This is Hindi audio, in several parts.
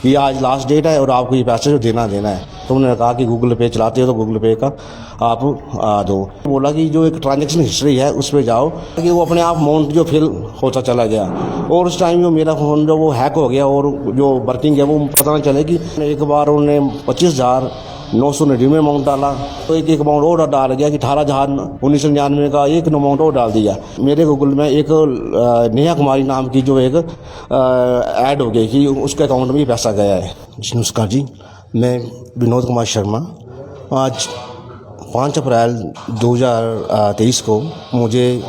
कि आज लास्ट डेट है और आपको ये पैसे जो देना है। तो उन्होंने कहा कि गूगल पे चलाते हो तो गूगल पे का आप दो। बोला कि जो एक ट्रांजैक्शन हिस्ट्री है उस पर जाओ कि वो अपने आप अमाउंट जो फिल होता चला गया और उस टाइम जो मेरा फ़ोन जो वो हैक हो गया और जो वर्किंग है वो पता नहीं चले कि एक बार उन्होंने 25,999 अमाउंट डाला तो एक अमाउंट और डाल गया कि 18,1999 का एक अमाउंट और डाल दिया। मेरे गूगल में एक नेहा कुमारी नाम की जो एक ऐड हो गई कि उसके अकाउंट में पैसा गया है। नमस्कार जी, मैं विनोद कुमार शर्मा। आज 5 अप्रैल 2023 को मुझे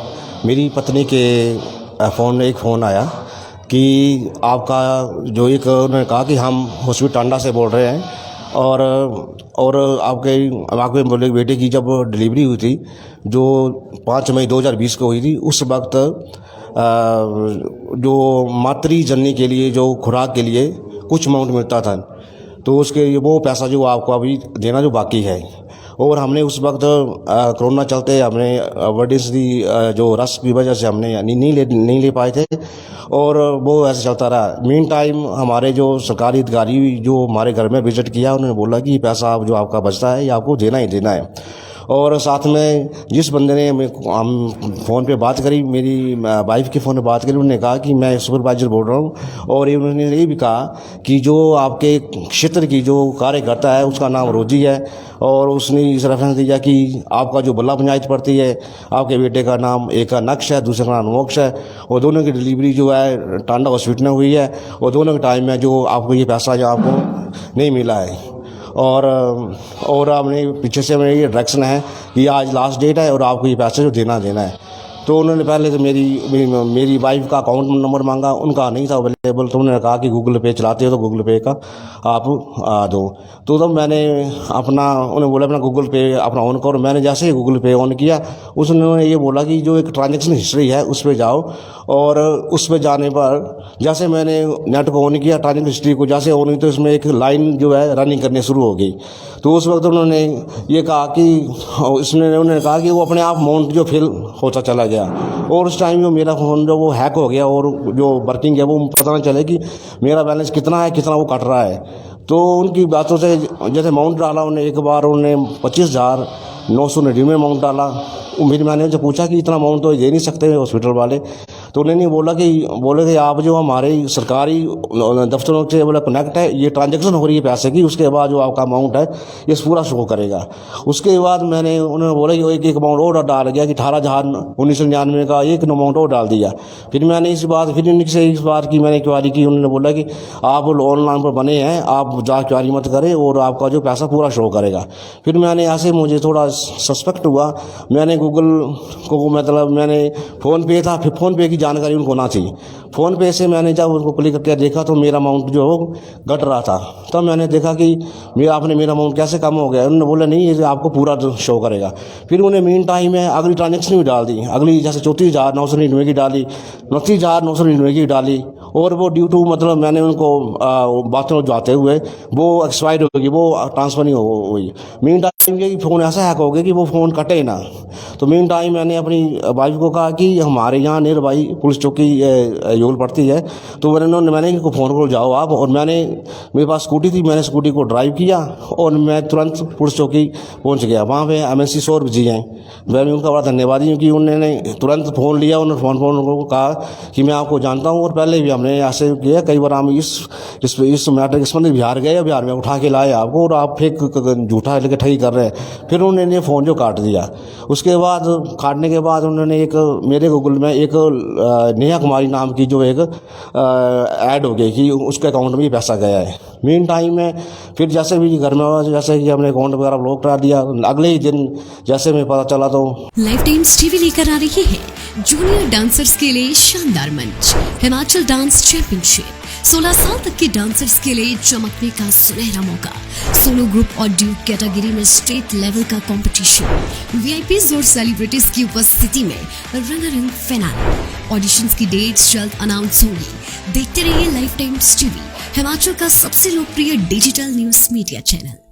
मेरी पत्नी के फ़ोन में एक फ़ोन आया कि आपका जो एक उन्होंने कहा कि हम हॉस्पिटल टांडा से बोल रहे हैं और आपके बोले बेटे की जब डिलीवरी हुई थी जो 5 मई 2020 को हुई थी, उस वक्त जो मातृ जननी के लिए जो खुराक के लिए कुछ अमाउंट मिलता था तो उसके वो पैसा जो आपको अभी देना जो बाकी है। और हमने उस वक्त कोरोना चलते हमने एमरजेंसी जो रश की वजह से हमने नहीं ले पाए थे और वो ऐसे चलता रहा। मीन टाइम हमारे जो सरकारी अधिकारी जो हमारे घर में विजिट किया उन्होंने बोला कि पैसा जो आपका बचता है ये आपको देना ही देना है। और साथ में जिस बंदे ने हम फ़ोन पे बात करी, मेरी वाइफ के फ़ोन पे बात करी, उन्होंने कहा कि मैं सुपरवाइजर बोल रहा हूँ और उन्होंने ये भी कहा कि जो आपके क्षेत्र की जो कार्यकर्ता है उसका नाम रोजी है और उसने इस रेफरेंस दिया कि आपका जो बल्ला पंचायत पड़ती है आपके बेटे का नाम एक का नक्श है, दूसरे का नाम मोक्ष है और दोनों की डिलीवरी जो है टांडा हॉस्पिटल में हुई है और दोनों के टाइम में जो आपको ये पैसा जो आपको नहीं मिला है। और आपने पीछे से मेरी डायरेक्शन है कि आज लास्ट डेट है और आपको ये पैसे जो देना है। तो उन्होंने पहले तो मेरी वाइफ का अकाउंट नंबर मांगा, उनका नहीं था अवेलेबल। तो उन्होंने कहा कि गूगल पे चलाते हो तो गूगल पे का आप दो। तो तब मैंने उन्हें बोला अपना गूगल पे अपना ऑन करो। मैंने जैसे ही गूगल पे ऑन किया उसने ये बोला कि जो एक ट्रांजैक्शन हिस्ट्री है उस पर जाओ और उस पर जाने पर जैसे मैंने नेट को ऑन किया ट्रांजैक्शन हिस्ट्री को जैसे ऑन हुई तो इसमें एक लाइन जो है रनिंग करनी शुरू हो गई। तो उस वक्त उन्होंने ये कहा कि उन्होंने कहा कि वो अपने आप अमाउंट जो फिल होता चला गया और उस टाइम जो मेरा फ़ोन जो वो हैक हो गया और जो वर्किंग है वो पता नहीं चले कि मेरा बैलेंस कितना है, कितना वो कट रहा है। तो उनकी बातों से जैसे अमाउंट डाला उन्होंने एक बार उन्होंने 25,999 अमाउंट डाला। मेरी मैंने उनसे पूछा कि इतना अमाउंट तो दे नहीं सकते हॉस्पिटल वाले। तो उन्होंने बोले कि आप जो हमारे सरकारी दफ्तरों से बोला कनेक्ट है, ये ट्रांजैक्शन हो रही है पैसे की, उसके बाद जो आपका अमाउंट है ये पूरा शो करेगा। उसके बाद उन्होंने बोला कि एक अमाउंट और डाल गया कि 18,1999 का एक अमाउंट और डाल दिया। फिर मैंने इस बात की मैंने क्वारी की। उन्होंने बोला कि आप ऑनलाइन पर बने हैं, आप जा क्वारी मत करें और आपका जो पैसा पूरा शो करेगा। फिर मैंने ऐसे मुझे थोड़ा सस्पेक्ट हुआ, मैंने गूगल को मैंने फ़ोन पे था, फिर फ़ोन पे की जानकारी उनको ना थी। फ़ोन पे से मैंने जब उनको क्लिक करके देखा तो मेरा अमाउंट जो घट रहा था। तब मैंने देखा कि मेरा अमाउंट कैसे कम हो गया। उन्होंने बोला नहीं ये आपको पूरा शो करेगा। फिर उन्हें मीन टाइम में अगली ट्रांजेक्शन भी डाल दी, अगली जैसे 34,999 की डाली, 29,999 की डाली और वो ड्यू टू मतलब मैंने उनको बातों जाते हुए वो एक्सपायर होगी, वो ट्रांसफ़र नहीं हुई। मीन टाइम ये फ़ोन ऐसा हैक हो गया कि वो फ़ोन कटे ना। तो मीन टाइम मैंने अपनी वाइफ को कहा कि हमारे यहाँ नियर बाई पुलिस चौकी योल पड़ती है, तो मैंने इनको फ़ोन करो जाओ आप। और मेरे पास स्कूटी थी, मैंने स्कूटी को ड्राइव किया और मैं तुरंत पुलिस चौकी पहुँच गया। वहाँ पे MNC सौर जी हैं, मैं उनका बड़ा धन्यवादी हूँ कि उन्होंने तुरंत फ़ोन लिया। उन्होंने फ़ोन को कहा कि मैं आपको जानता हूँ और पहले भी हमने ऐसे किया कई बार। हम इस मैटर इस मंदिर बिहार गए, बिहार में उठा के लाए आपको और आप फेक झूठा लेके ठगी कर रहे हैं। फिर उन्होंने फ़ोन जो काट दिया। उसके बाद काटने के बाद उन्होंने एक मेरे गूगल में एक नेहा कुमारी नाम की जो एक ऐड हो गई कि उसके अकाउंट में पैसा गया है। मीन टाइम में फिर जैसे भी घर में जैसे कि हमने अकाउंट वगैरह ब्लॉक करा दिया, अगले ही दिन जैसे मैं पता चला तो लाइफ टाइम्स टीवी लेकर आ रही है जूनियर डांसर्स के लिए शानदार मंच, हिमाचल डांस चैंपियनशिप। 16 साल तक के डांसर्स के लिए चमकने का सुनहरा मौका, सोलो ग्रुप और ड्यूट कैटेगरी में स्टेट लेवल का कंपटीशन, वीआईपीज और सेलिब्रिटीज की उपस्थिति में रनर इन फाइनल। ऑडिशंस की डेट्स जल्द अनाउंस होंगी। देखते रहिए लाइफ टाइम्स टीवी, हिमाचल का सबसे लोकप्रिय डिजिटल न्यूज मीडिया चैनल।